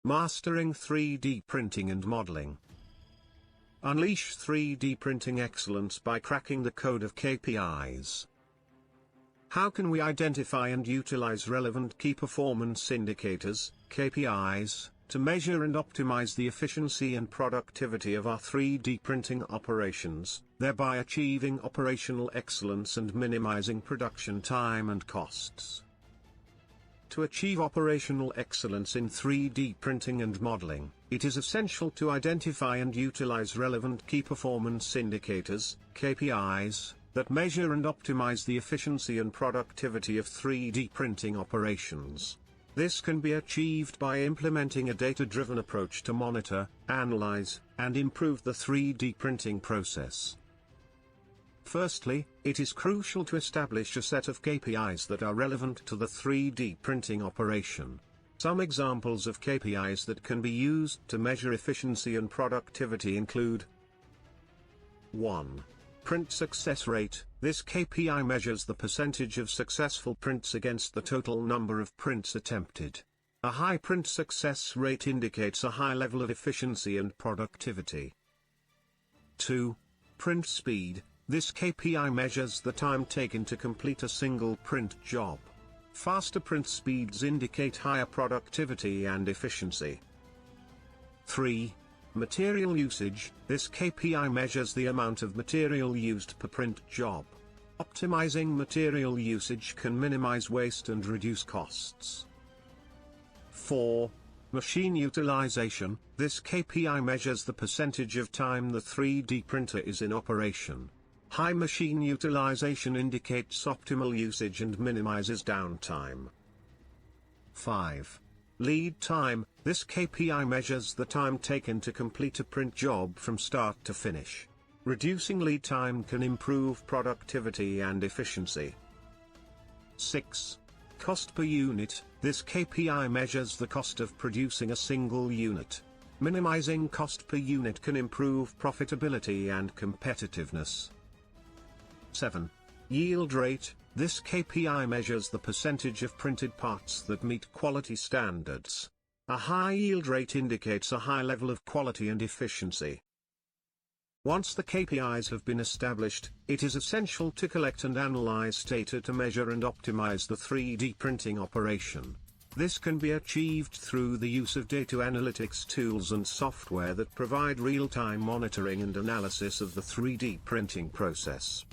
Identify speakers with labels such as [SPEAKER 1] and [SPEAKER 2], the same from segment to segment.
[SPEAKER 1] Mastering 3D printing and modeling. Unleash 3D printing excellence by cracking the code of KPIs. How can we identify and utilize relevant key performance indicators, KPIs, to measure and optimize the efficiency and productivity of our 3D printing operations, thereby achieving operational excellence and minimizing production time and costs? To achieve operational excellence in 3D printing and modeling, it is essential to identify and utilize relevant key performance indicators, KPIs, that measure and optimize the efficiency and productivity of 3D printing operations. This can be achieved by implementing a data-driven approach to monitor, analyze, and improve the 3D printing process. Firstly, it is crucial to establish a set of KPIs that are relevant to the 3D printing operation. Some examples of KPIs that can be used to measure efficiency and productivity include: 1. Print success rate. This KPI measures the percentage of successful prints against the total number of prints attempted. A high print success rate indicates a high level of efficiency and productivity. 2. Print speed. This KPI measures the time taken to complete a single print job. Faster print speeds indicate higher productivity and efficiency. 3. Material usage. This KPI measures the amount of material used per print job. Optimizing material usage can minimize waste and reduce costs. 4. Machine utilization. This KPI measures the percentage of time the 3D printer is in operation. High machine utilization indicates optimal usage and minimizes downtime. 5. Lead time. This KPI measures the time taken to complete a print job from start to finish. Reducing lead time can improve productivity and efficiency. 6. Cost per unit. This KPI measures the cost of producing a single unit. Minimizing cost per unit can improve profitability and competitiveness. 7. Yield rate. This KPI measures the percentage of printed parts that meet quality standards. A high yield rate indicates a high level of quality and efficiency. Once the KPIs have been established, it is essential to collect and analyze data to measure and optimize the 3D printing operation. This can be achieved through the use of data analytics tools and software that provide real-time monitoring and analysis of the 3D printing process.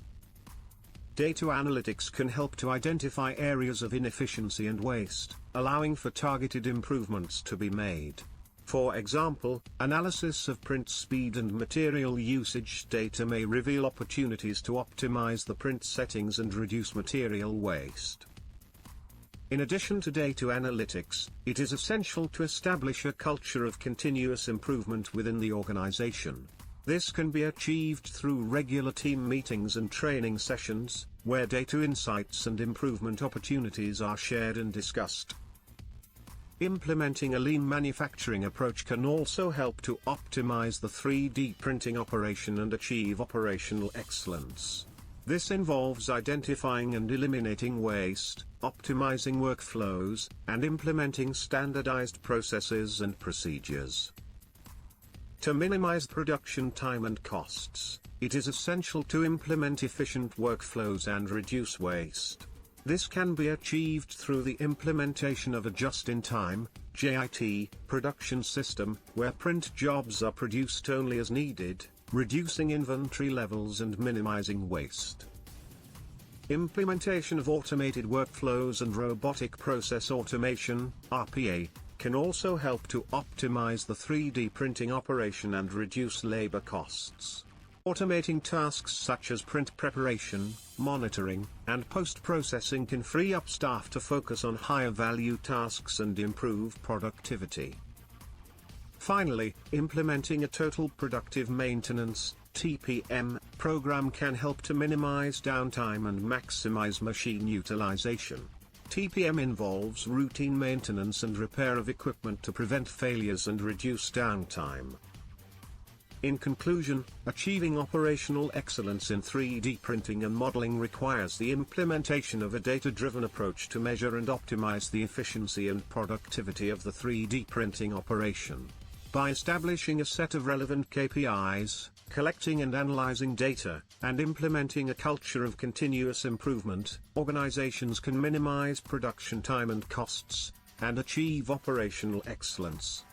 [SPEAKER 1] Data analytics can help to identify areas of inefficiency and waste, allowing for targeted improvements to be made. For example, analysis of print speed and material usage data may reveal opportunities to optimize the print settings and reduce material waste. In addition to data analytics, it is essential to establish a culture of continuous improvement within the organization. This can be achieved through regular team meetings and training sessions, where data insights and improvement opportunities are shared and discussed. Implementing a lean manufacturing approach can also help to optimize the 3D printing operation and achieve operational excellence. This involves identifying and eliminating waste, optimizing workflows, and implementing standardized processes and procedures. To minimize production time and costs, it is essential to implement efficient workflows and reduce waste. This can be achieved through the implementation of a just-in-time (JIT) production system, where print jobs are produced only as needed, reducing inventory levels and minimizing waste. Implementation of automated workflows and robotic process automation (RPA) can also help to optimize the 3D printing operation and reduce labor costs. Automating tasks such as print preparation, monitoring, and post-processing can free up staff to focus on higher value tasks and improve productivity. Finally, implementing a total productive maintenance (TPM) program can help to minimize downtime and maximize machine utilization. TPM involves routine maintenance and repair of equipment to prevent failures and reduce downtime. In conclusion, achieving operational excellence in 3D printing and modeling requires the implementation of a data-driven approach to measure and optimize the efficiency and productivity of the 3D printing operation. By establishing a set of relevant KPIs, collecting and analyzing data, and implementing a culture of continuous improvement, organizations can minimize production time and costs, and achieve operational excellence.